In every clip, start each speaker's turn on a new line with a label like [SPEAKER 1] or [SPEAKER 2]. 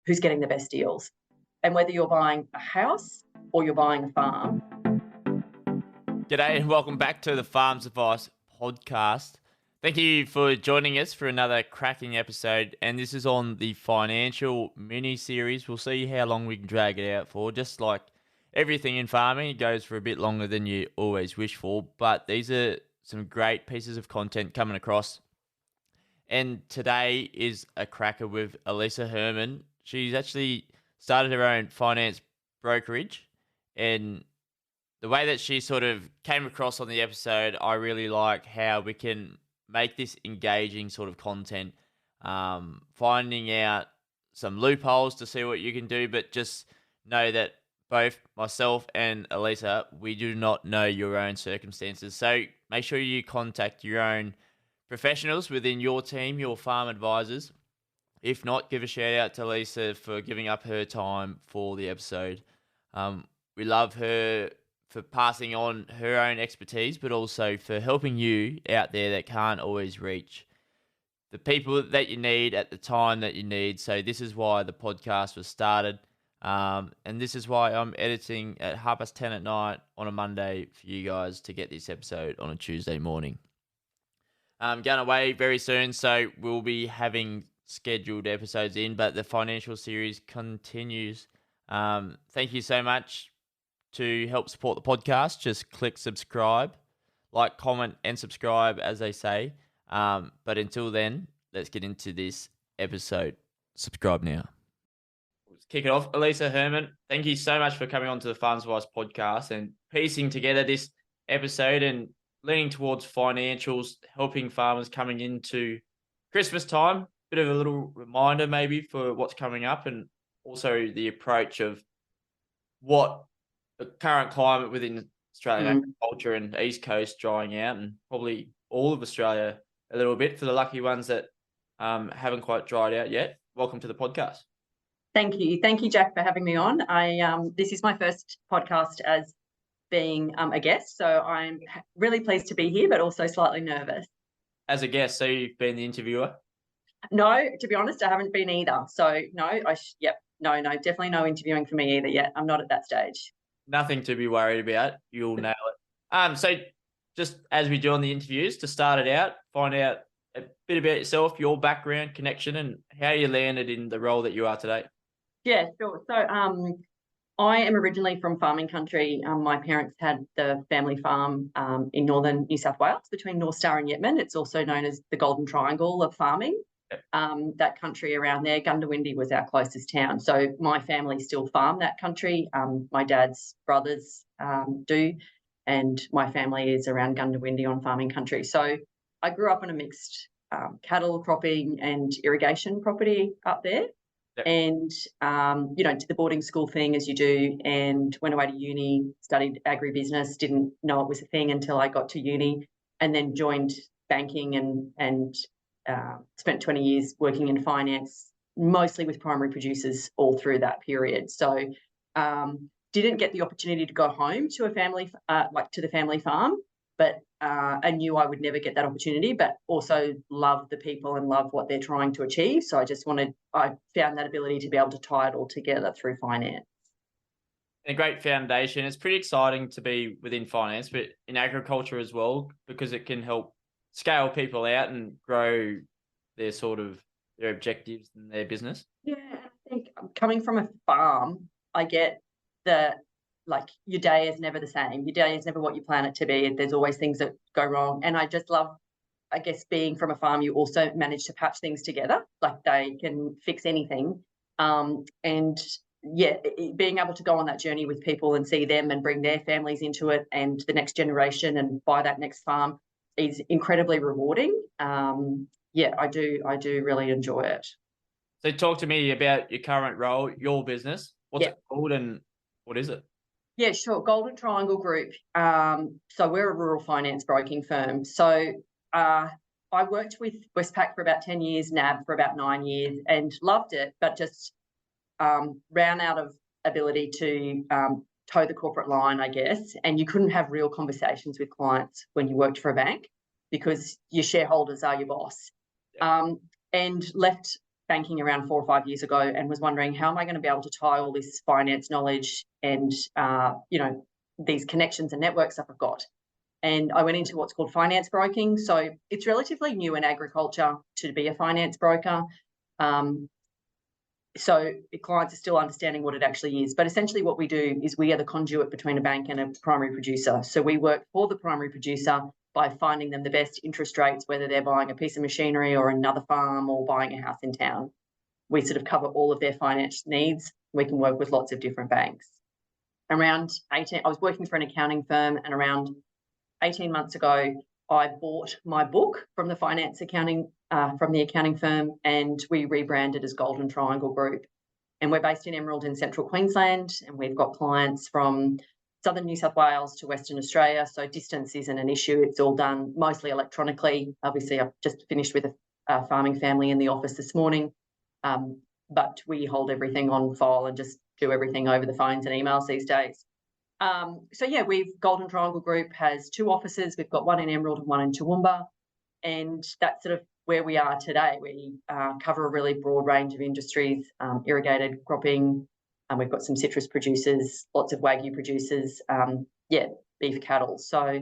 [SPEAKER 1] who's getting the best deals. And whether you're buying a house or you're buying a farm.
[SPEAKER 2] G'day and welcome back to the Farms Advice podcast. Thank you for joining us for another cracking episode. And this is on the financial mini-series. We'll see how long we can drag it out for. Just like everything in farming, it goes for a bit longer than you always wish for. But these are some great pieces of content coming across. And today is a cracker with Alissa Herman. She's actually started her own finance brokerage, and the way that she sort of came across on the episode, I really like how we can make this engaging sort of content, finding out some loopholes to see what you can do, but just know that both myself and Alissa, we do not know your own circumstances. So make sure you contact your own professionals within your team, your farm advisors. If not, give a shout out to Alissa for giving up her time for the episode. We love her for passing on her own expertise, but also for helping you out there that can't always reach the people that you need at the time that you need. So this is why the podcast was started. And this is why I'm editing at 10:30 at night on a Monday for you guys to get this episode on a Tuesday morning. I'm going away very soon, so we'll be having scheduled episodes in, but the financial series continues. Thank you so much. To help support the podcast, just click subscribe, like, comment, and subscribe, as they say. But until then, let's get into this episode. Subscribe now. Let's kick it off. Alissa Herman, thank you so much for coming on to the Farms Advice podcast and piecing together this episode and leaning towards financials, helping farmers coming into Christmas time. Bit of a little reminder maybe for what's coming up, and also the approach of what the current climate within Australian agriculture and East Coast drying out, and probably all of Australia a little bit for the lucky ones that haven't quite dried out yet. Welcome to the podcast.
[SPEAKER 1] Thank you, Jack, for having me on. This is my first podcast as being a guest, so I'm really pleased to be here, but also slightly nervous.
[SPEAKER 2] As a guest, so you've been the interviewer?
[SPEAKER 1] No, to be honest, I haven't been either. So no, definitely no interviewing for me either yet. I'm not at that stage.
[SPEAKER 2] Nothing to be worried about. You'll nail it. So just as we do on the interviews, to start it out, find out a bit about yourself, your background, connection, and how you landed in the role that you are today.
[SPEAKER 1] Yeah, sure. So I am originally from farming country. My parents had the family farm in northern New South Wales between North Star and Yetman. It's also known as the Golden Triangle of farming. That country around there, Gundawindi was our closest town. So my family still farm that country. My dad's brothers do, and my family is around Gundawindi on farming country. So I grew up on a mixed cattle cropping and irrigation property up there. Yep. And, did the boarding school thing as you do, and went away to uni, studied agribusiness, didn't know it was a thing until I got to uni, and then joined banking and spent 20 years working in finance, mostly with primary producers all through that period. So didn't get the opportunity to go home to a family, to the family farm, but I knew I would never get that opportunity, but also love the people and love what they're trying to achieve. So I found that ability to be able to tie it all together through finance.
[SPEAKER 2] A great foundation. It's pretty exciting to be within finance, but in agriculture as well, because it can help scale people out and grow their objectives and their business.
[SPEAKER 1] Yeah, I think coming from a farm, I get that your day is never the same. Your day is never what you plan it to be. There's always things that go wrong. And I just love, I guess, being from a farm, you also manage to patch things together. Like they can fix anything. And yeah, being able to go on that journey with people and see them and bring their families into it and the next generation and buy that next farm is incredibly rewarding. I do really enjoy it.
[SPEAKER 2] So talk to me about your current role, your business. What's it called and what is it?
[SPEAKER 1] Yeah, sure. Golden Triangle Group. So we're a rural finance broking firm. So I worked with Westpac for about 10 years, NAB for about 9 years, and loved it, but just ran out of ability to toe the corporate line, I guess. And you couldn't have real conversations with clients when you worked for a bank because your shareholders are your boss. And left banking around 4 or 5 years ago and was wondering, how am I going to be able to tie all this finance knowledge and, these connections and networks that I've got? And I went into what's called finance broking. So it's relatively new in agriculture to be a finance broker. So clients are still understanding what it actually is. But essentially what we do is we are the conduit between a bank and a primary producer. So we work for the primary producer by finding them the best interest rates, whether they're buying a piece of machinery or another farm or buying a house in town. We sort of cover all of their finance needs. We can work with lots of different banks. I was working for an accounting firm, and around 18 months ago, I bought my book from the accounting firm, and we rebranded as Golden Triangle Group. And we're based in Emerald in central Queensland, and we've got clients from southern New South Wales to Western Australia. So distance isn't an issue. It's all done mostly electronically. Obviously, I've just finished with a farming family in the office this morning, but we hold everything on file and just do everything over the phones and emails these days. Golden Triangle Group has 2 offices. We've got one in Emerald and one in Toowoomba, and that's sort of where we are today. We cover a really broad range of industries, irrigated cropping, and we've got some citrus producers, lots of Wagyu producers, beef cattle. So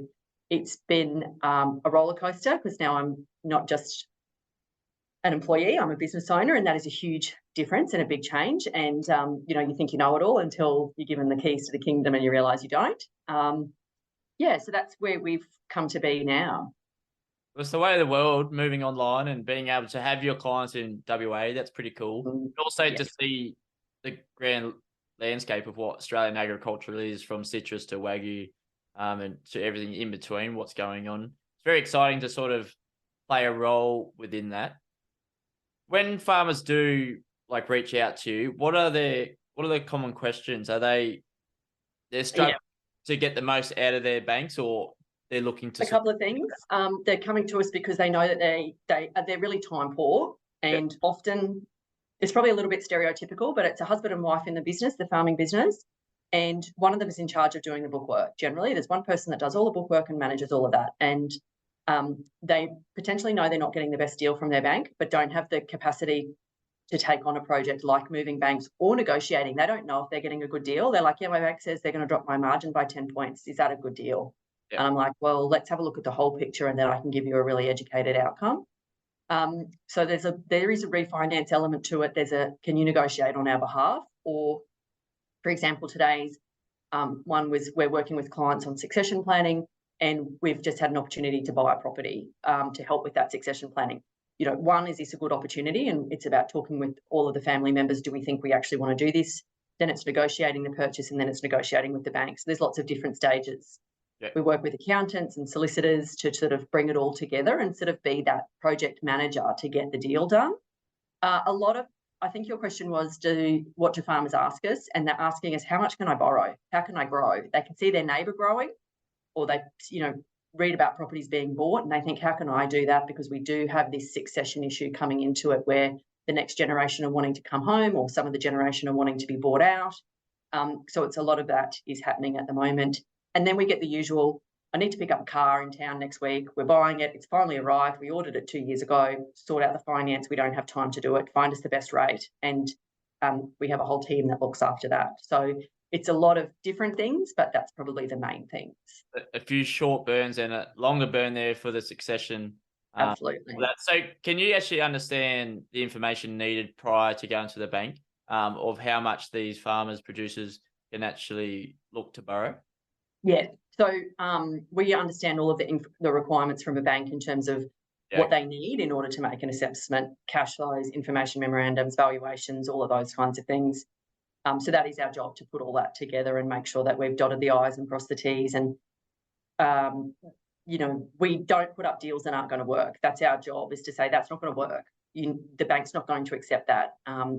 [SPEAKER 1] it's been a roller coaster, because now I'm not just an employee, I'm a business owner, and that is a huge difference and a big change. And, you think you know it all until you're given the keys to the kingdom and you realise you don't. So that's where we've come to be now.
[SPEAKER 2] It's the way of the world, moving online and being able to have your clients in WA. That's pretty cool. And also to see the grand landscape of what Australian agriculture is, from citrus to Wagyu, and to everything in between, what's going on. It's very exciting to sort of play a role within that. When farmers do reach out to you, what are the common questions? Are they're struggling to get the most out of their banks, or they're looking to...
[SPEAKER 1] A couple of things. They're coming to us because they know that they're really time poor, and often it's probably a little bit stereotypical, but it's a husband and wife in the business, the farming business, and one of them is in charge of doing the bookwork. Generally, there's one person that does all the bookwork and manages all of that, and they potentially know they're not getting the best deal from their bank, but don't have the capacity to take on a project like moving banks or negotiating. They don't know if they're getting a good deal. They're like, my bank says they're going to drop my margin by 10 points. Is that a good deal? And I'm like, well, let's have a look at the whole picture, and then I can give you a really educated outcome. So there is a refinance element to it. Can you negotiate on our behalf? Or, for example, today's one was, we're working with clients on succession planning, and we've just had an opportunity to buy a property to help with that succession planning. One, is this a good opportunity? And it's about talking with all of the family members. Do we think we actually want to do this? Then it's negotiating the purchase, and then it's negotiating with the bank. So there's lots of different stages. We work with accountants and solicitors to sort of bring it all together and sort of be that project manager to get the deal done. I think your question was, what do farmers ask us? And they're asking us, how much can I borrow? How can I grow? They can see their neighbour growing, or they, read about properties being bought, and they think, how can I do that? Because we do have this succession issue coming into it, where the next generation are wanting to come home, or some of the generation are wanting to be bought out. So it's a lot of that is happening at the moment. And then we get the usual, I need to pick up a car in town next week. We're buying it. It's finally arrived. We ordered it 2 years ago. Sort out the finance. We don't have time to do it. Find us the best rate. And we have a whole team that looks after that. So it's a lot of different things, but that's probably the main things.
[SPEAKER 2] A few short burns and a longer burn there for the succession.
[SPEAKER 1] Absolutely.
[SPEAKER 2] So can you actually understand the information needed prior to going to the bank, of how much these farmers, producers can actually look to borrow?
[SPEAKER 1] Yeah. So we understand all of the requirements from a bank in terms of what they need in order to make an assessment: cash flows, information memorandums, valuations, all of those kinds of things. So that is our job, to put all that together and make sure that we've dotted the I's and crossed the T's. And, we don't put up deals that aren't going to work. That's our job, is to say that's not going to work. The bank's not going to accept that.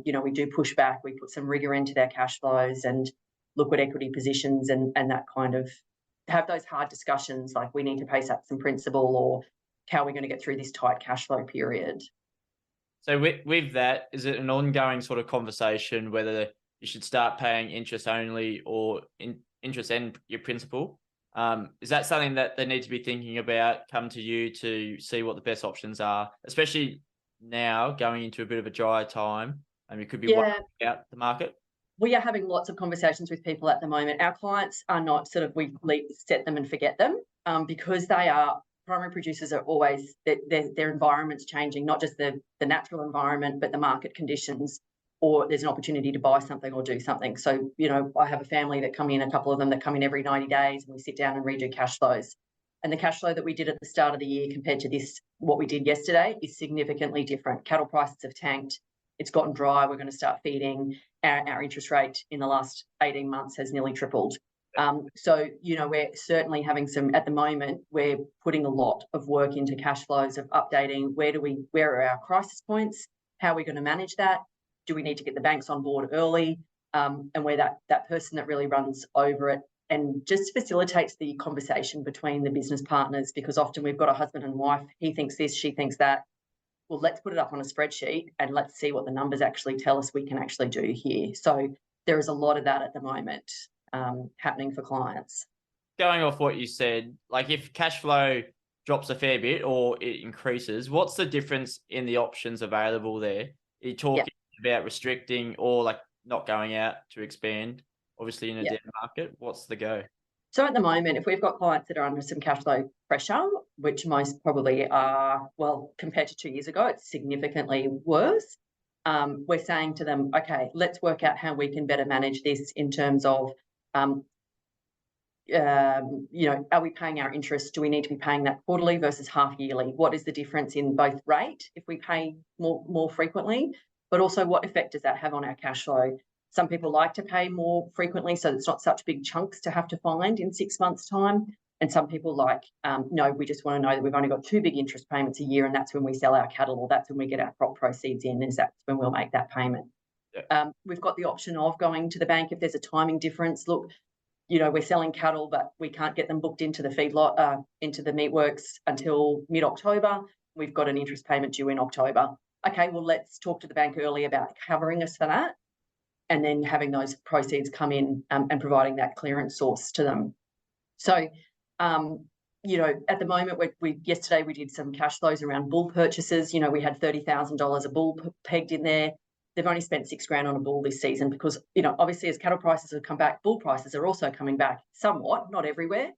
[SPEAKER 1] We do push back. We put some rigor into their cash flows and look at equity positions and that kind of, have those hard discussions, like we need to pay up some principal, or how are we going to get through this tight cash flow period. So
[SPEAKER 2] with that, is it an ongoing sort of conversation whether you should start paying interest only, or interest and your principal? Is that something that they need to be thinking about, come to you to see what the best options are, especially now going into a bit of a drier time and we could be
[SPEAKER 1] Yeah,
[SPEAKER 2] wiping out the market?
[SPEAKER 1] we are having lots of conversations with people at the moment. Our clients are not sort of set them and forget them, because they are primary producers are always their environment's changing, not just the natural environment, but the market conditions, or there's an opportunity to buy something or do something. So, I have a family that come in, a couple of them that come in every 90 days, and we sit down and redo cash flows. And the cash flow that we did at the start of the year compared to what we did yesterday, is significantly different. Cattle prices have tanked. It's gotten dry. We're going to start feeding. Our interest rate in the last 18 months has nearly tripled. So, we're certainly having at the moment, we're putting a lot of work into cash flows, of updating where are our crisis points? How are we going to manage that? Do we need to get the banks on board early? And where that person that really runs over it and just facilitates the conversation between the business partners, because often we've got a husband and wife, he thinks this, she thinks that. Well, let's put it up on a spreadsheet and let's see what the numbers actually tell us we can actually do here. So there is a lot of that at the moment happening for clients.
[SPEAKER 2] Going off what you said, like if cash flow drops a fair bit or it increases, what's the difference in the options available there? Are you talking about restricting or like not going out to expand, obviously in a down market? What's the go?
[SPEAKER 1] So at the moment, if we've got clients that are under some cash flow pressure, which most probably are, well, compared to 2 years ago, it's significantly worse. We're saying to them, okay, let's work out how we can better manage this in terms of, are we paying our interest? Do we need to be paying that quarterly versus half yearly? What is the difference in both rate if we pay more frequently, but also what effect does that have on our cash flow? Some people like to pay more frequently, so it's not such big chunks to have to find in 6 months' time. And some people like, no, we just want to know that we've only got 2 big interest payments a year, and that's when we sell our cattle, or that's when we get our crop proceeds in, and that's when we'll make that payment. Yeah. We've got the option of going to the bank if there's a timing difference. Look, we're selling cattle, but we can't get them booked into the feedlot, into the meatworks until mid-October. We've got an interest payment due in October. Okay, well, let's talk to the bank early about covering us for that, and then having those proceeds come in and providing that clearance source to them. So, at the moment, yesterday we did some cash flows around bull purchases. We had $30,000 a bull pegged in there. They've only spent $6,000 on a bull this season because, obviously as cattle prices have come back, bull prices are also coming back somewhat, not everywhere.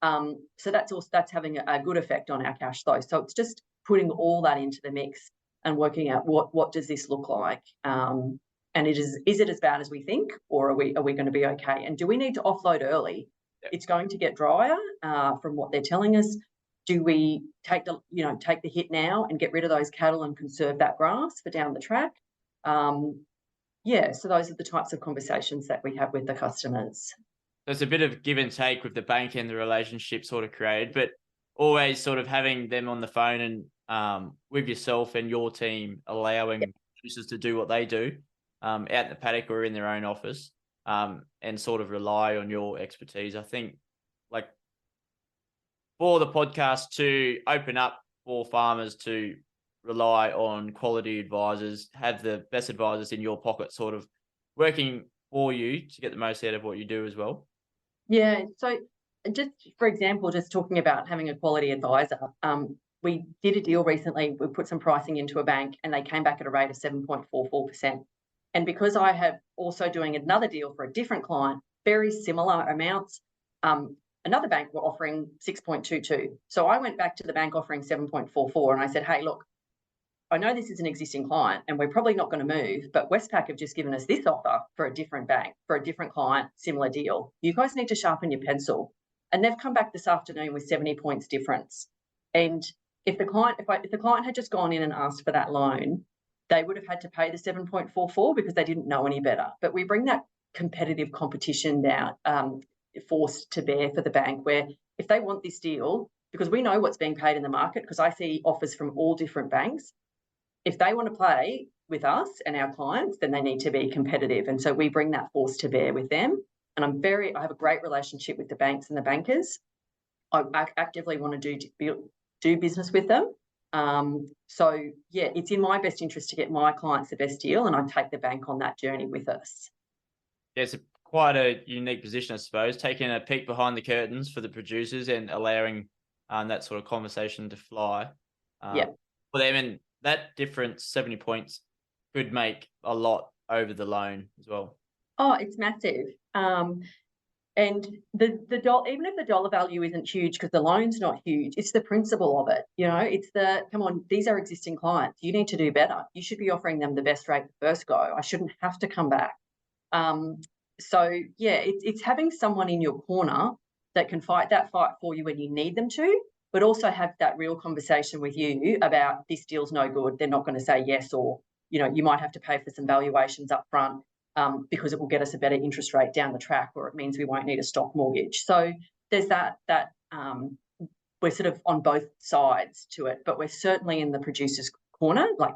[SPEAKER 1] So that's having a good effect on our cash flow. So it's just putting all that into the mix and working out what does this look like. And is it as bad as we think, or are we going to be okay? And do we need to offload early? Yep. It's going to get drier from what they're telling us. Do we take the hit now and get rid of those cattle and conserve that grass for down the track? So those are the types of conversations that we have with the customers.
[SPEAKER 2] There's a bit of give and take with the bank and the relationship sort of created, but always sort of having them on the phone and with yourself and your team allowing producers to do what they do. Out in the paddock or in their own office, and sort of rely on your expertise. I think, like, for the podcast to open up for farmers to rely on quality advisors, have the best advisors in your pocket sort of working for you to get the most out of what you do as well. Yeah,
[SPEAKER 1] so just for example, just talking about having a quality advisor, we did a deal recently, we put some pricing into a bank and they came back at a rate of 7.44%. And because I have also doing another deal for a different client, very similar amounts, another bank were offering 6.22. So I went back to the bank offering 7.44 and I said, hey, look, I know this is an existing client and we're probably not going to move, but Westpac have just given us this offer for a different bank, for a different client, similar deal. You guys need to sharpen your pencil. And they've come back this afternoon with 70 points difference. And if the client had just gone in and asked for that loan, they would have had to pay the 7.44 because they didn't know any better. But we bring that competitive competition now forced to bear for the bank, where if they want this deal, because we know what's being paid in the market, because I see offers from all different banks, if they want to play with us and our clients, then they need to be competitive. And so we bring that force to bear with them. And I have a great relationship with the banks and the bankers. I actively want to do business with them. It's in my best interest to get my clients the best deal, and I take the bank on that journey with us.
[SPEAKER 2] Yeah, it's quite a unique position, I suppose, taking a peek behind the curtains for the producers and allowing that sort of conversation to fly for them. And that difference, 70 points, could make a lot over the loan as well.
[SPEAKER 1] Oh, it's massive. And the dollar, even if the dollar value isn't huge because the loan's not huge, it's the principle of it. It's come on, these are existing clients. You need to do better. You should be offering them the best rate the first go. I shouldn't have to come back. So yeah, it's having someone in your corner that can fight that fight for you when you need them to, but also have that real conversation with you about this deal's no good. They're not going to say yes, or you might have to pay for some valuations up front. Because it will get us a better interest rate down the track, or it means we won't need a stock mortgage. So there's that we're sort of on both sides to it, but we're certainly in the producer's corner. Like,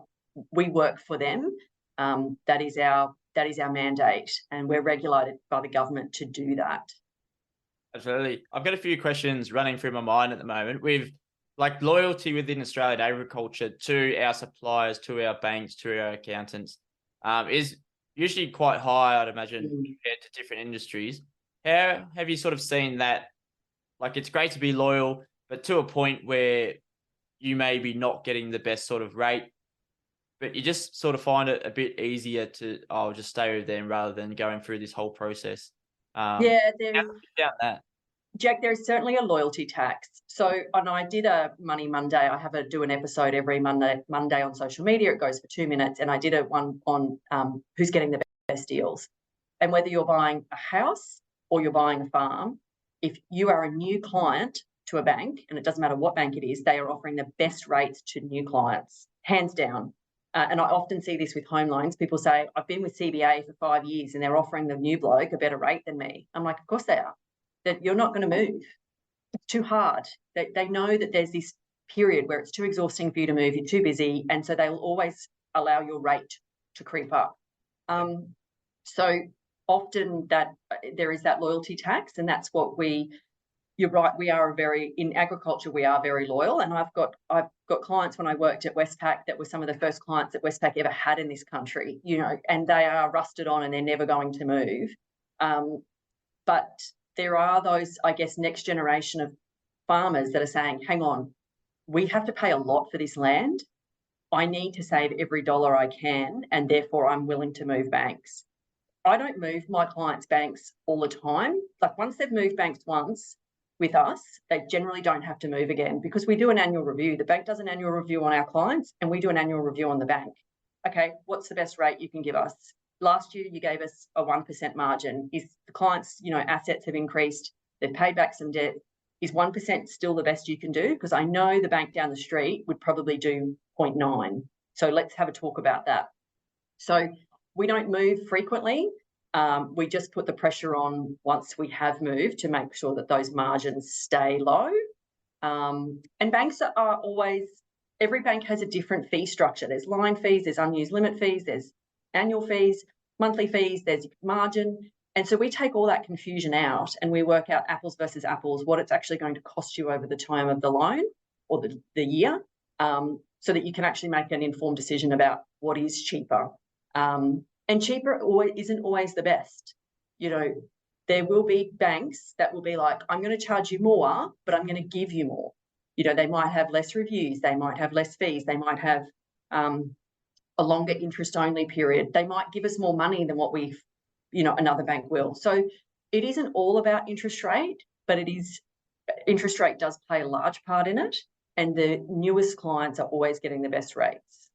[SPEAKER 1] we work for them. That is our mandate, and we're regulated by the government to do that.
[SPEAKER 2] Absolutely. I've got a few questions running through my mind at the moment. With like loyalty within Australian agriculture to our suppliers, to our banks, to our accountants, is usually quite high, I'd imagine, compared to different industries. How have you sort of seen that? Like, it's great to be loyal, but to a point where you may be not getting the best sort of rate, but you just sort of find it a bit easier to, just stay with them rather than going through this whole process.
[SPEAKER 1] Yeah,
[SPEAKER 2] how have you found that?
[SPEAKER 1] Jack, there is certainly a loyalty tax. So, and I did a Money Monday. I do an episode every Monday on social media. It goes for 2 minutes, and I did one on who's getting the best deals. And whether you're buying a house or you're buying a farm, if you are a new client to a bank, and it doesn't matter what bank it is, they are offering the best rates to new clients, hands down. And I often see this with home loans. People say, I've been with CBA for 5 years and they're offering the new bloke a better rate than me. I'm like, of course they are. That you're not going to move. It's too hard. They know that there's this period where it's too exhausting for you to move, you're too busy, and so they will always allow your rate to creep up. So often that there is that loyalty tax, and that's what you're right, we are in agriculture, we are very loyal. And I've got clients when I worked at Westpac that were some of the first clients that Westpac ever had in this country, and they are rusted on and they're never going to move. But there are those, I guess, next generation of farmers that are saying, hang on, we have to pay a lot for this land. I need to save every dollar I can, and therefore I'm willing to move banks. I don't move my clients' banks all the time. Like, once they've moved banks once with us, they generally don't have to move again, because we do an annual review. The bank does an annual review on our clients, and we do an annual review on the bank. Okay, what's the best rate you can give us? Last year, you gave us a 1% margin. If the client's, assets have increased, they've paid back some debt, is 1% still the best you can do? Because I know the bank down the street would probably do 0.9. So let's have a talk about that. So we don't move frequently. We just put the pressure on once we have moved to make sure that those margins stay low. And banks are always, every bank has a different fee structure. There's line fees, there's unused limit fees, there's annual fees, monthly fees, there's margin. And so we take all that confusion out and we work out apples versus apples, what it's actually going to cost you over the term of the loan or the year, so that you can actually make an informed decision about what is cheaper. And cheaper isn't always the best. There will be banks that will be like, I'm going to charge you more, but I'm going to give you more. They might have less reviews, they might have less fees, they might have a longer interest-only period. They might give us more money than what another bank will. So it isn't all about interest rate, but interest rate does play a large part in it. And the newest clients are always getting the best rates.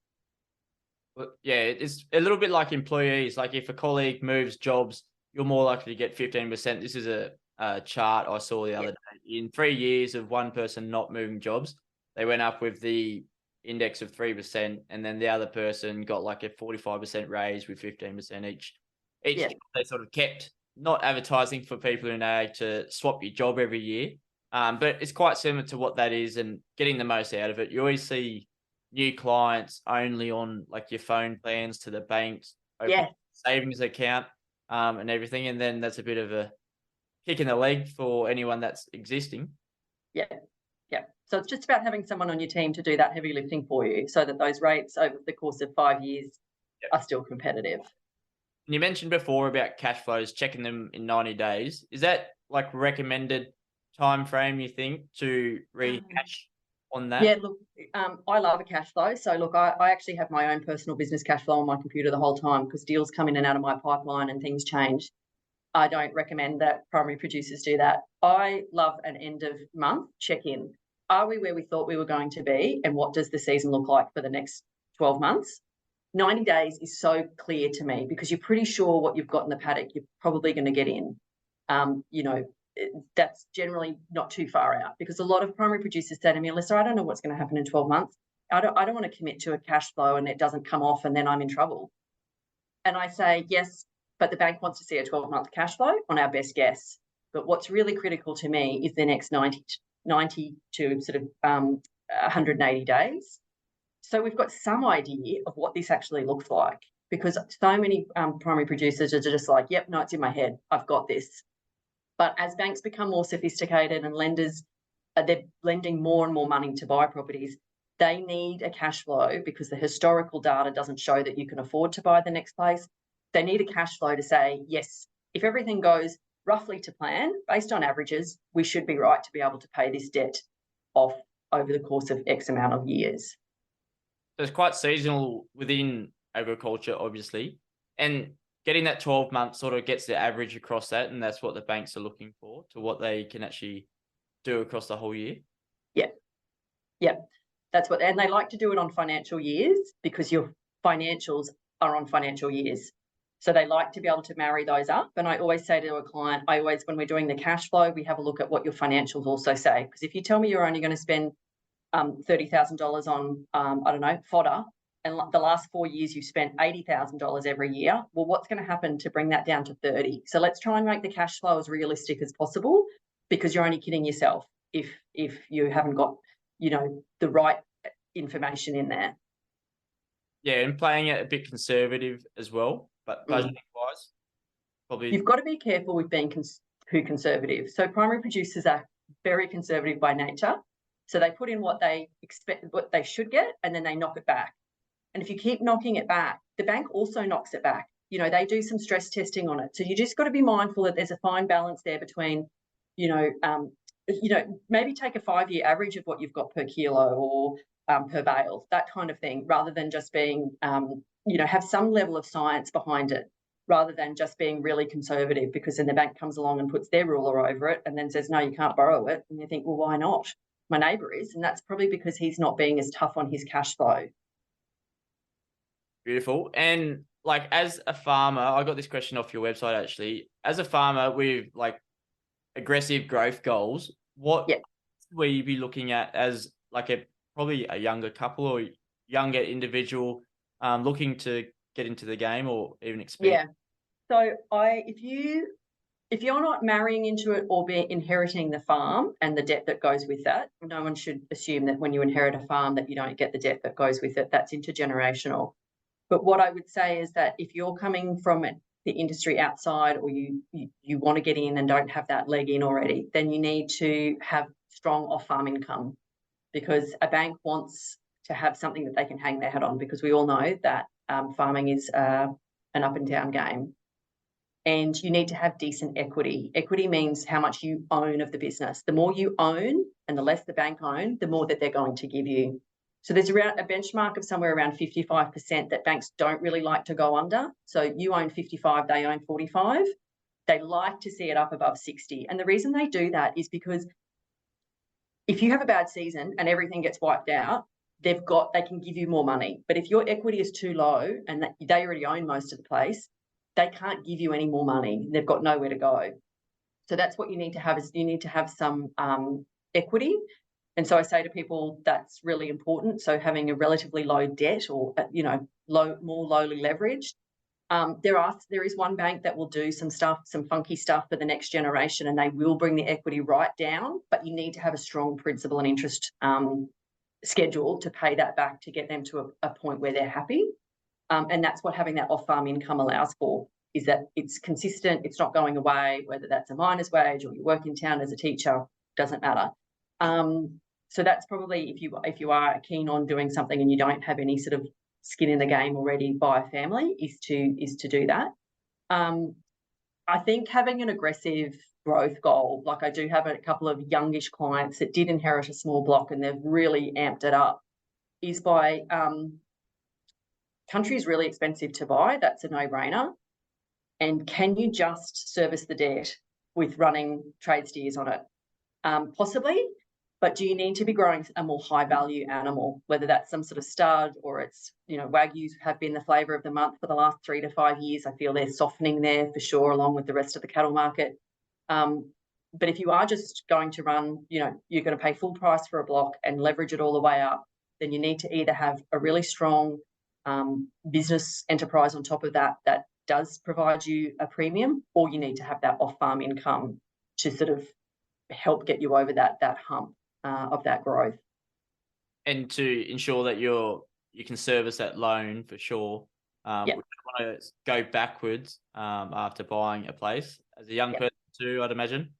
[SPEAKER 2] Well, yeah, it's a little bit like employees. Like, if a colleague moves jobs, you're more likely to get 15%. This is a chart I saw the other day. In 3 years of one person not moving jobs, they went up with the index of 3%, and then the other person got like a 45% raise with 15% each. Job they sort of kept, not advertising for people in ag to swap your job every year. But it's quite similar to what that is, and getting the most out of it. You always see new clients only on like your phone plans to the banks, savings account, and everything. And then that's a bit of a kick in the leg for anyone that's existing.
[SPEAKER 1] Yeah. So it's just about having someone on your team to do that heavy lifting for you, so that those rates over the course of 5 years are still competitive.
[SPEAKER 2] You mentioned before about cash flows, checking them in 90 days. Is that like recommended time frame, you think, to rehash on that?
[SPEAKER 1] Yeah, look, I love a cash flow. So look, I actually have my own personal business cash flow on my computer the whole time because deals come in and out of my pipeline and things change. I don't recommend that primary producers do that. I love an end of month check-in. Are we where we thought we were going to be? And what does the season look like for the next 12 months? 90 days is so clear to me because you're pretty sure what you've got in the paddock, you're probably going to get in. You know, that's generally not too far out because a lot of primary producers say to me, Alissa, I don't know what's going to happen in 12 months. I don't want to commit to a cash flow and it doesn't come off and then I'm in trouble. And I say, yes, but the bank wants to see a 12-month cash flow on our best guess. But what's really critical to me is the next 90 to sort of 180 days. So we've got some idea of what this actually looks like because so many primary producers are just like, yep, no, it's in my head. I've got this. But as banks become more sophisticated and lenders, they're lending more and more money to buy properties, they need a cash flow because the historical data doesn't show that you can afford to buy the next place. They need a cash flow to say, yes, if everything goes roughly to plan, based on averages, we should be right to be able to pay this debt off over the course of X amount of years.
[SPEAKER 2] So it's quite seasonal within agriculture, obviously. And getting that 12 months sort of gets the average across that. And that's what the banks are looking for to what they can actually do across the whole year.
[SPEAKER 1] Yeah. Yeah. That's what, and they like to do it on financial years because your financials are on financial years. So they like to be able to marry those up. And I always say to a client, when we're doing the cash flow, we have a look at what your financials also say. Because if you tell me you're only going to spend $30,000 on, I don't know, fodder, and the last 4 years you've spent $80,000 every year, well, what's going to happen to bring that down to 30? So let's try and make the cash flow as realistic as possible because you're only kidding yourself if you haven't got, the right information in there.
[SPEAKER 2] Yeah, and playing it a bit conservative as well, but budgeting wise, probably.
[SPEAKER 1] You've got to be careful with being too conservative. So primary producers are very conservative by nature. So they put in what they expect, what they should get, and then they knock it back. And if you keep knocking it back, the bank also knocks it back. They do some stress testing on it. So you just got to be mindful that there's a fine balance there between, maybe take a 5-year average of what you've got per kilo or per bale, that kind of thing, rather than just being, have some level of science behind it, rather than just being really conservative, because then the bank comes along and puts their ruler over it and then says, no, you can't borrow it. And you think, well, why not? My neighbour is. And that's probably because he's not being as tough on his cash flow.
[SPEAKER 2] Beautiful. And like as a farmer, I got this question off your website actually. As a farmer with like aggressive growth goals, what will you be looking at as like probably a younger couple or younger individual looking to get into the game or even expand?
[SPEAKER 1] Yeah. So if you're not marrying into it or inheriting the farm and the debt that goes with that, no one should assume that when you inherit a farm that you don't get the debt that goes with it. That's intergenerational. But what I would say is that if you're coming from the industry outside or you want to get in and don't have that leg in already, then you need to have strong off-farm income, because a bank wants to have something that they can hang their hat on, because we all know that farming is an up and down game. And you need to have decent equity. Equity means how much you own of the business. The more you own and the less the bank own, the more that they're going to give you. So there's around a benchmark of somewhere around 55% that banks don't really like to go under. So you own 55, they own 45. They like to see it up above 60. And the reason they do that is because if you have a bad season and everything gets wiped out, they can give you more money. But if your equity is too low and they already own most of the place, they can't give you any more money. They've got nowhere to go. So that's what you need to have, is you need to have some equity. And so I say to people, that's really important. So having a relatively low debt or, more lowly leveraged. There is one bank that will do some funky stuff for the next generation, and they will bring the equity right down, but you need to have a strong principal and interest schedule to pay that back to get them to a point where they're happy. And that's what having that off-farm income allows for, is that it's consistent, it's not going away, whether that's a miner's wage or you work in town as a teacher, doesn't matter. So that's probably, if you are keen on doing something and you don't have any sort of skin in the game already by a family, is to do that. I think having an aggressive growth goal, like I do have a couple of youngish clients that did inherit a small block and they've really amped it up, is by country is really expensive to buy. That's a no-brainer. And can you just service the debt with running trade steers on it? Possibly, but do you need to be growing a more high-value animal, whether that's some sort of stud or it's, Wagyus have been the flavour of the month for the last 3 to 5 years. I feel they're softening there for sure, along with the rest of the cattle market. But if you are just going to run, you're going to pay full price for a block and leverage it all the way up, then you need to either have a really strong business enterprise on top of that does provide you a premium, or you need to have that off-farm income to sort of help get you over that hump of that growth.
[SPEAKER 2] And to ensure that you can service that loan for sure.
[SPEAKER 1] Yep.
[SPEAKER 2] We don't want to go backwards after buying a place as a young person too, I'd imagine.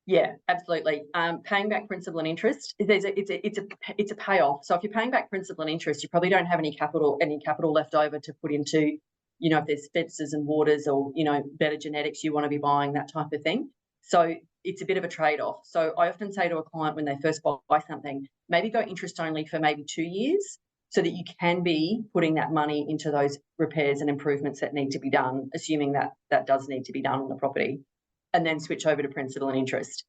[SPEAKER 1] Yeah, absolutely. Paying back principal and interest, it's a payoff. So if you're paying back principal and interest, you probably don't have any capital left over to put into, if there's fences and waters or, better genetics you want to be buying, that type of thing. So it's a bit of a trade-off. So I often say to a client when they first buy something, maybe go interest only for maybe 2 years so that you can be putting that money into those repairs and improvements that need to be done, assuming that does need to be done on the property, and then switch over to principal and interest.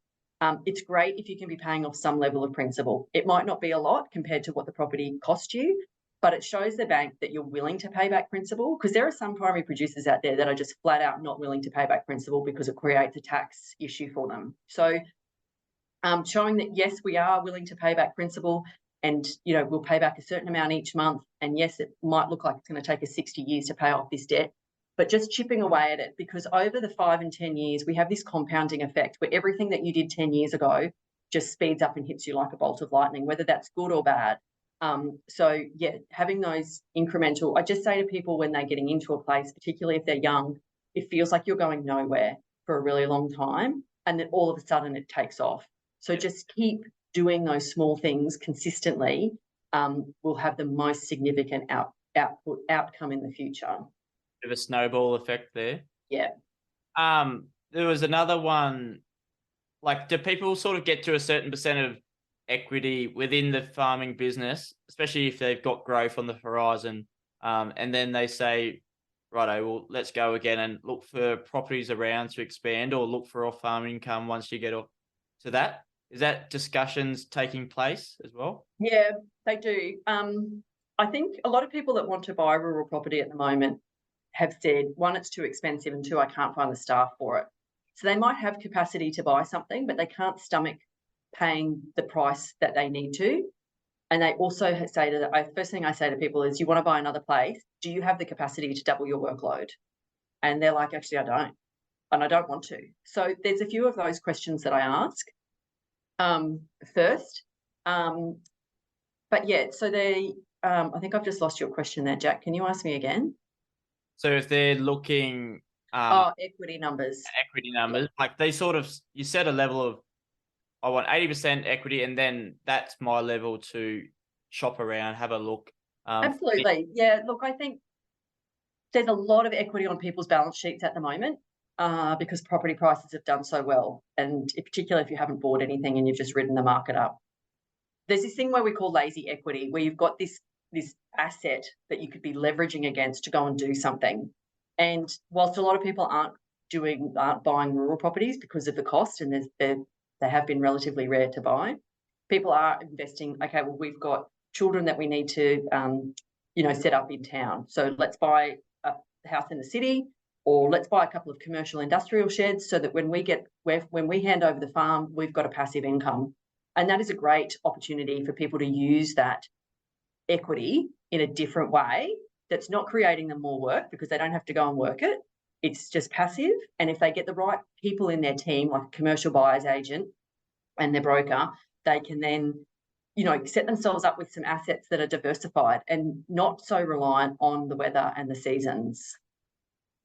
[SPEAKER 1] It's great if you can be paying off some level of principal. It might not be a lot compared to what the property cost you, but it shows the bank that you're willing to pay back principal, because there are some primary producers out there that are just flat out not willing to pay back principal because it creates a tax issue for them. So showing that, yes, we are willing to pay back principal and, we'll pay back a certain amount each month. And yes, it might look like it's going to take us 60 years to pay off this debt, but just chipping away at it, because over the 5 and 10 years, we have this compounding effect where everything that you did 10 years ago just speeds up and hits you like a bolt of lightning, whether that's good or bad. So yeah, having those incremental, I just say to people when they're getting into a place, particularly if they're young, it feels like you're going nowhere for a really long time, and then all of a sudden it takes off. So just keep doing those small things consistently, will have the most significant outcome in the future.
[SPEAKER 2] Bit of a snowball effect there.
[SPEAKER 1] Yeah.
[SPEAKER 2] There was another one, like, do people sort of get to a certain percent of equity within the farming business, especially if they've got growth on the horizon, and then they say, righto, well, let's go again and look for properties around to expand, or look for off-farm income once you get up to that? Is that discussions taking place as well?
[SPEAKER 1] Yeah, they do. I think a lot of people that want to buy rural property at the moment have said, one, it's too expensive, and two, I can't find the staff for it. So they might have capacity to buy something, but they can't stomach paying the price that they need to. And they also say first thing I say to people is, you want to buy another place, do you have the capacity to double your workload? And they're like, actually, I don't, and I don't want to. So there's a few of those questions that I ask first. But yeah, so I think I've just lost your question there, Jack. Can you ask me again?
[SPEAKER 2] So if they're looking
[SPEAKER 1] equity numbers.
[SPEAKER 2] Like they sort of, you set a level of, I want 80% equity, and then that's my level to shop around, have a look.
[SPEAKER 1] Absolutely. Yeah, look, I think there's a lot of equity on people's balance sheets at the moment because property prices have done so well, and particularly if you haven't bought anything and you've just ridden the market up. There's this thing where we call lazy equity, where you've got this asset that you could be leveraging against to go and do something. And whilst a lot of people aren't buying rural properties because of the cost, and they have been relatively rare to buy, people are investing, okay, well, we've got children that we need to, set up in town. So let's buy a house in the city, or let's buy a couple of commercial industrial sheds so that when we hand over the farm, we've got a passive income. And that is a great opportunity for people to use that equity in a different way that's not creating them more work, because they don't have to go and work it. It's just passive. And if they get the right people in their team, like a commercial buyer's agent and their broker, they can then, set themselves up with some assets that are diversified and not so reliant on the weather and the seasons.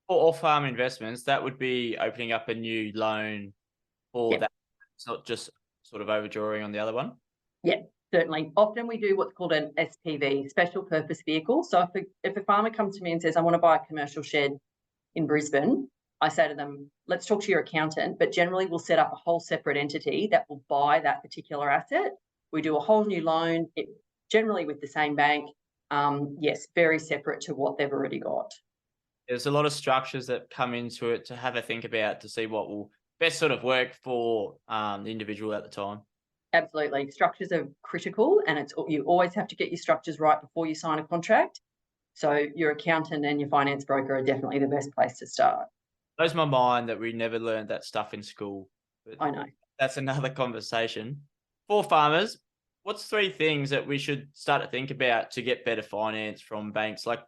[SPEAKER 2] For off-farm investments, that would be opening up a new loan for that. It's not just sort of overdrawing on the other one.
[SPEAKER 1] Yeah, certainly. Often we do what's called an SPV, special purpose vehicle. So if a farmer comes to me and says, I want to buy a commercial shed in Brisbane, I say to them, let's talk to your accountant, but generally we'll set up a whole separate entity that will buy that particular asset. We do a whole new loan, generally with the same bank. Yes, very separate to what they've already got.
[SPEAKER 2] There's a lot of structures that come into it to have a think about to see what will best sort of work for the individual at the time.
[SPEAKER 1] Absolutely. Structures are critical, and you always have to get your structures right before you sign a contract. So your accountant and your finance broker are definitely the best place to start.
[SPEAKER 2] Blows my mind that we never learned that stuff in school. But
[SPEAKER 1] I know.
[SPEAKER 2] that's another conversation. For farmers, what's 3 things that we should start to think about to get better finance from banks? Like,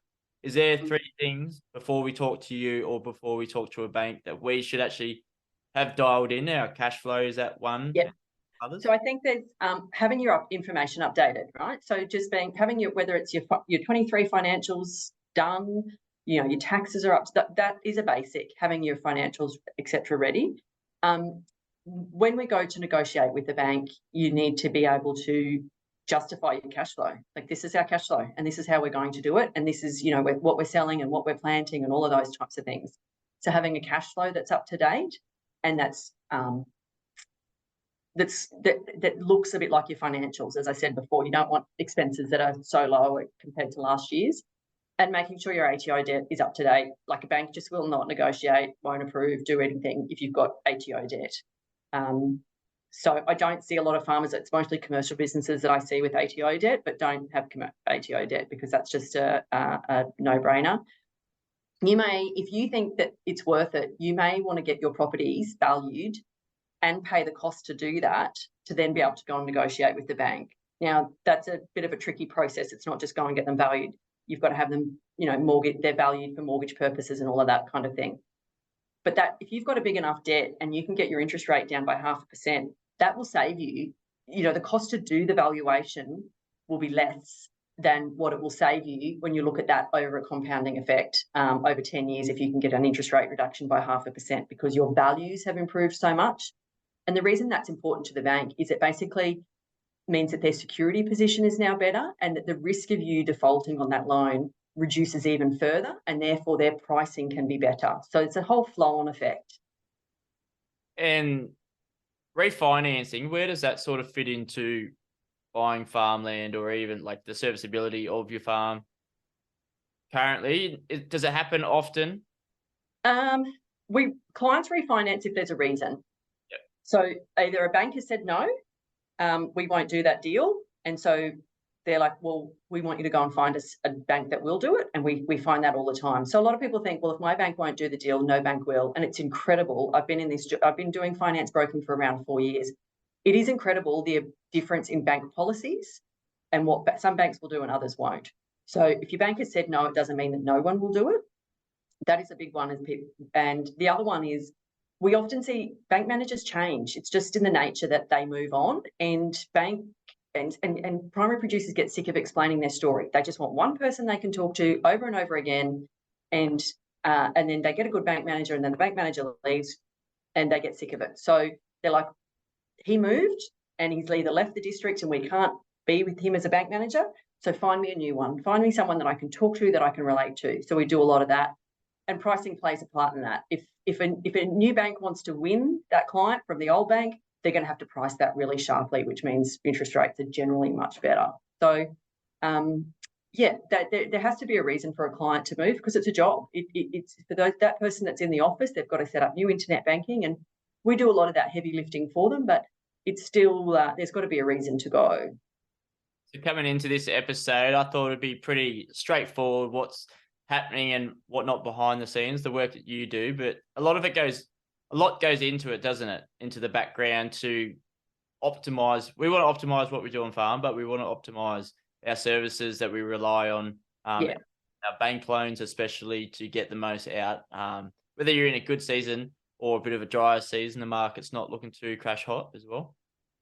[SPEAKER 2] is there 3 things before we talk to you or before we talk to a bank that we should actually have dialed in? Our cash flow, is that one?
[SPEAKER 1] Yep.
[SPEAKER 2] Others?
[SPEAKER 1] So I think there's having your information updated, right? So just having whether it's your 23 financials done, your taxes are up. That is a basic. Having your financials, etc., ready. When we go to negotiate with the bank, you need to be able to justify your cash flow. Like, this is our cash flow, and this is how we're going to do it, and this is what we're selling and what we're planting and all of those types of things. So having a cash flow that's up to date, and that looks a bit like your financials. As I said before, you don't want expenses that are so low compared to last year's, and making sure your ATO debt is up to date. Like, a bank just will not negotiate, won't approve, do anything if you've got ATO debt. So I don't see a lot of farmers. It's mostly commercial businesses that I see with ATO debt, but don't have ATO debt, because that's just a no-brainer. If you think that it's worth it, you may want to get your properties valued and pay the cost to do that, to then be able to go and negotiate with the bank. Now, that's a bit of a tricky process. It's not just go and get them valued. You've got to have them, they're valued for mortgage purposes and all of that kind of thing. But that, if you've got a big enough debt and you can get your interest rate down by 0.5%, that will save you, the cost to do the valuation will be less than what it will save you when you look at that over a compounding effect over 10 years, if you can get an interest rate reduction by 0.5%, because your values have improved so much. And the reason that's important to the bank is it basically means that their security position is now better, and that the risk of you defaulting on that loan reduces even further, and therefore their pricing can be better. So it's a whole flow-on effect.
[SPEAKER 2] And refinancing, where does that sort of fit into buying farmland, or even like the serviceability of your farm currently? Does it happen often?
[SPEAKER 1] Clients refinance if there's a reason.
[SPEAKER 2] Yep.
[SPEAKER 1] So either a bank has said no, we won't do that deal, and so they're like, well, we want you to go and find us a bank that will do it, and we find that all the time. So a lot of people think, well, if my bank won't do the deal, no bank will, and it's incredible. I've been doing finance broking for around 4 years. It is incredible the difference in bank policies and what some banks will do and others won't. So if your bank has said no, it doesn't mean that no one will do it. That is a big one. And the other one is, we often see bank managers change. It's just in the nature that they move on, and and primary producers get sick of explaining their story. They just want one person they can talk to over and over again, and then they get a good bank manager, and then the bank manager leaves, and they get sick of it. So they're like, he moved, and he's either left the district, and we can't be with him as a bank manager. So find me a new one. Find me someone that I can talk to, that I can relate to. So we do a lot of that, and pricing plays a part in that. If a new bank wants to win that client from the old bank, they're going to have to price that really sharply, which means interest rates are generally much better. So, there has to be a reason for a client to move, because it's a job. It's for that person that's in the office, they've got to set up new internet banking, and we do a lot of that heavy lifting for them, but it's still, there's got to be a reason to go.
[SPEAKER 2] So coming into this episode, I thought it'd be pretty straightforward what's happening and whatnot behind the scenes, the work that you do, but a lot goes into it, doesn't it? Into the background to optimize. We want to optimize what we do on farm, but we want to optimize our services that we rely on, our bank loans, especially, to get the most out. Whether you're in a good season or a bit of a drier season, the market's not looking too crash hot as well.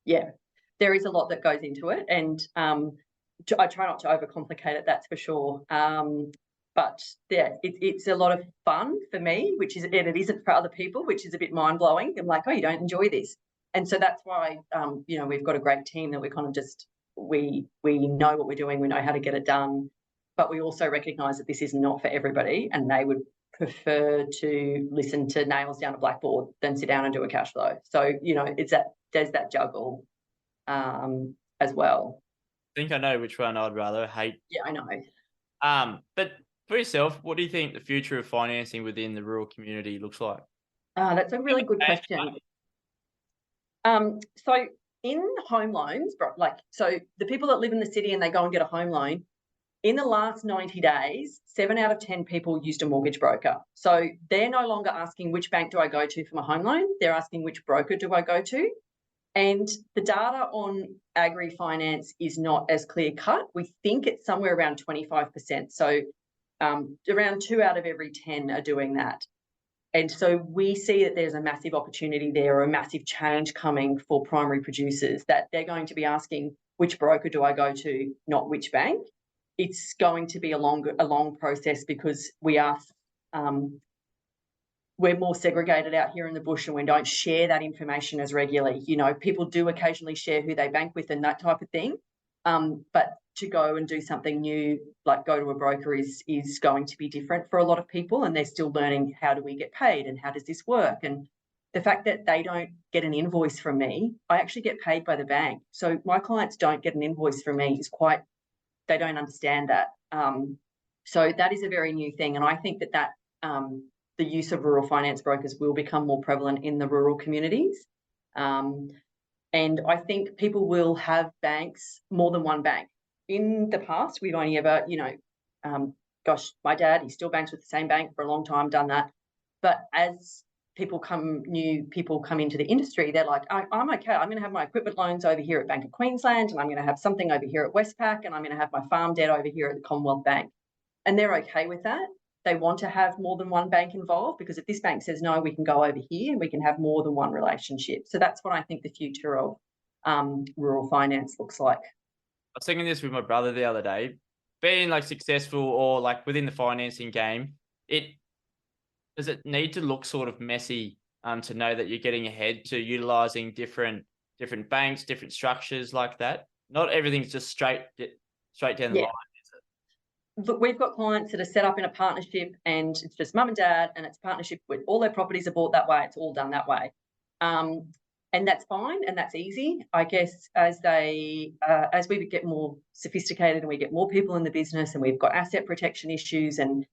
[SPEAKER 2] Yeah,
[SPEAKER 1] there is a lot that goes into it, and I try not to overcomplicate it, that's for sure. But yeah, it's a lot of fun for me, and it isn't for other people, which is a bit mind blowing. I'm like, oh, you don't enjoy this, and so that's why we've got a great team that we kind of just we know what we're doing, we know how to get it done, but we also recognise that this is not for everybody, and they would prefer to listen to nails down a blackboard than sit down and do a cash flow. So, there's that juggle as well.
[SPEAKER 2] I think I know which one I'd rather hate.
[SPEAKER 1] Yeah, I know.
[SPEAKER 2] But for yourself, what do you think the future of financing within the rural community looks like?
[SPEAKER 1] That's a really good question. So in home loans, so the people that live in the city and they go and get a home loan, in the last 90 days, 7 out of 10 people used a mortgage broker. So they're no longer asking which bank do I go to for my home loan, they're asking which broker do I go to. And the data on agri-finance is not as clear cut. We think it's somewhere around 25%. So around 2 out of every 10 are doing that. And so we see that there's a massive opportunity there, or a massive change coming for primary producers, that they're going to be asking which broker do I go to, not which bank. It's going to be a long process, because we're more segregated out here in the bush, and we don't share that information as regularly. People do occasionally share who they bank with and that type of thing. But to go and do something new, like go to a broker, is going to be different for a lot of people, and they're still learning, how do we get paid and how does this work? And the fact that they don't get an invoice from me, I actually get paid by the bank. So my clients don't get an invoice from me they don't understand that. So that is a very new thing. And I think that the use of rural finance brokers will become more prevalent in the rural communities. And I think people will have banks, more than one bank. In the past, we've only ever, my dad, he still banks with the same bank for a long time, done that. But as new people come into the industry, they're like, I'm okay. I'm going to have my equipment loans over here at Bank of Queensland, and I'm going to have something over here at Westpac, and I'm going to have my farm debt over here at the Commonwealth Bank. And they're okay with that. They want to have more than one bank involved, because if this bank says no, we can go over here and we can have more than one relationship. So that's what I think the future of rural finance looks like.
[SPEAKER 2] I was thinking this with my brother the other day. Being successful, or within the financing game, does it need to look sort of messy to know that you're getting ahead, to utilizing different banks, different structures like that? Not everything's just straight down the line.
[SPEAKER 1] Look, we've got clients that are set up in a partnership, and it's just mum and dad, and it's partnership with all their properties are bought that way. It's all done that way. And that's fine, and that's easy. I guess as we get more sophisticated and we get more people in the business, and we've got asset protection issues and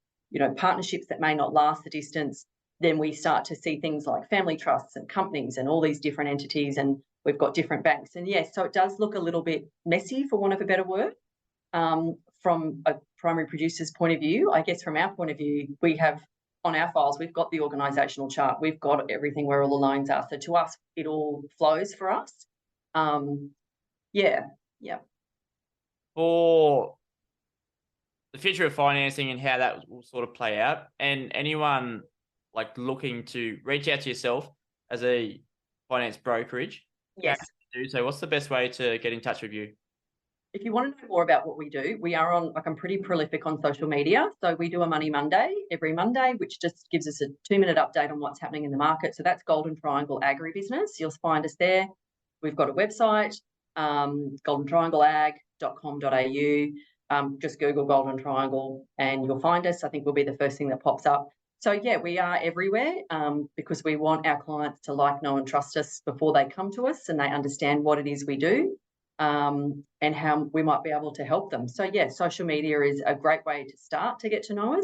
[SPEAKER 1] partnerships that may not last the distance, then we start to see things like family trusts and companies and all these different entities, and we've got different banks. And yes, so it does look a little bit messy, for want of a better word. From a primary producer's point of view, I guess from our point of view, we have on our files, we've got the organisational chart, we've got everything where all the loans are. So to us, it all flows for us. Yeah.
[SPEAKER 2] For the future of financing and how that will sort of play out, and anyone looking to reach out to yourself as a finance brokerage,
[SPEAKER 1] yes,
[SPEAKER 2] do so. What's the best way to get in touch with you?
[SPEAKER 1] If you want to know more about what we do, we are on, I'm pretty prolific on social media. So we do a Money Monday every Monday, which just gives us a 2-minute update on what's happening in the market. So that's Golden Triangle Agribusiness. You'll find us there. We've got a website, goldentriangleag.com.au. Just Google Golden Triangle and you'll find us. I think we'll be the first thing that pops up. So yeah, we are everywhere because we want our clients to know and trust us before they come to us, and they understand what it is we do. And how we might be able to help them. So yeah, social media is a great way to start to get to know us.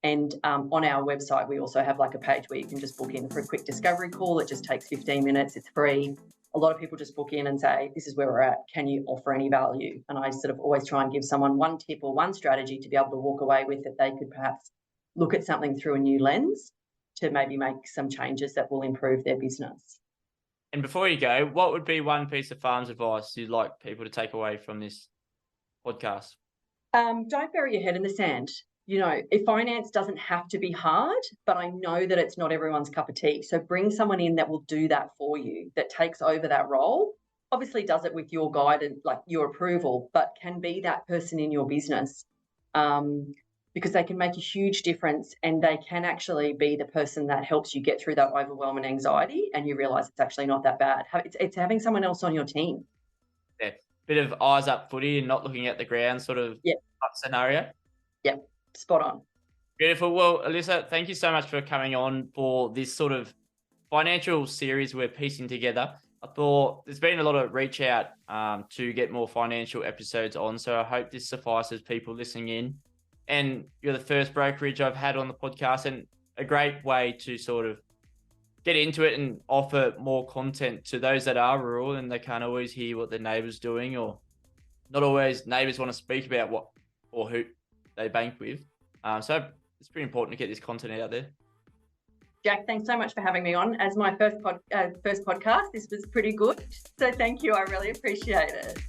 [SPEAKER 1] And on our website, we also have a page where you can just book in for a quick discovery call. It just takes 15 minutes. It's free. A lot of people just book in and say, this is where we're at. Can you offer any value? And I sort of always try and give someone one tip or one strategy to be able to walk away with, that they could perhaps look at something through a new lens to maybe make some changes that will improve their business.
[SPEAKER 2] And before you go, what would be one piece of farms advice you'd like people to take away from this podcast?
[SPEAKER 1] Don't bury your head in the sand. If finance doesn't have to be hard, but I know that it's not everyone's cup of tea. So bring someone in that will do that for you, that takes over that role. Obviously does it with your guidance, your approval, but can be that person in your business. Because they can make a huge difference, and they can actually be the person that helps you get through that overwhelm and anxiety, and you realise it's actually not that bad. It's having someone else on your team.
[SPEAKER 2] Yeah, bit of eyes up footy and not looking at the ground sort of type scenario.
[SPEAKER 1] Yep, spot on.
[SPEAKER 2] Beautiful. Well, Alissa, thank you so much for coming on for this sort of financial series we're piecing together. I thought there's been a lot of reach out to get more financial episodes on, so I hope this suffices people listening in. And you're the first brokerage I've had on the podcast, and a great way to sort of get into it and offer more content to those that are rural and they can't always hear what their neighbours doing, or not always neighbours want to speak about what or who they bank with. So it's pretty important to get this content out there.
[SPEAKER 1] Jack, thanks so much for having me on. As my first podcast, this was pretty good. So thank you. I really appreciate it.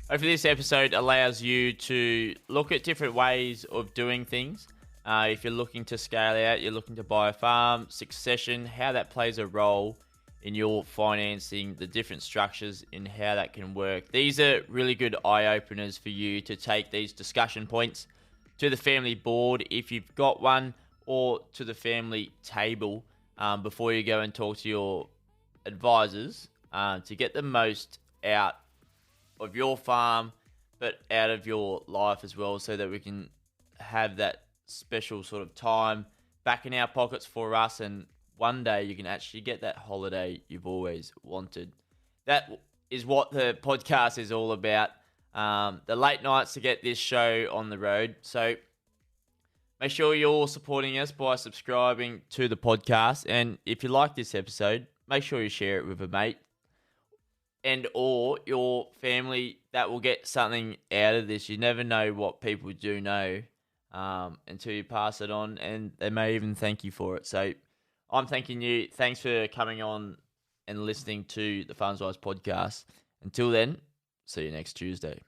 [SPEAKER 2] Hopefully this episode allows you to look at different ways of doing things. If you're looking to scale out, you're looking to buy a farm, succession, how that plays a role in your financing, the different structures and how that can work. These are really good eye-openers for you to take these discussion points to the family board if you've got one, or to the family table before you go and talk to your advisors to get the most out of your farm, but out of your life as well, so that we can have that special sort of time back in our pockets for us, and one day you can actually get that holiday you've always wanted. That is what the podcast is all about. The late nights to get this show on the road. So make sure you're supporting us by subscribing to the podcast. And if you like this episode, make sure you share it with a mate and or your family that will get something out of this. You never know what people do know until you pass it on, and they may even thank you for it. So I'm thanking you. Thanks for coming on and listening to the Farms Wise podcast. Until then, see you next Tuesday.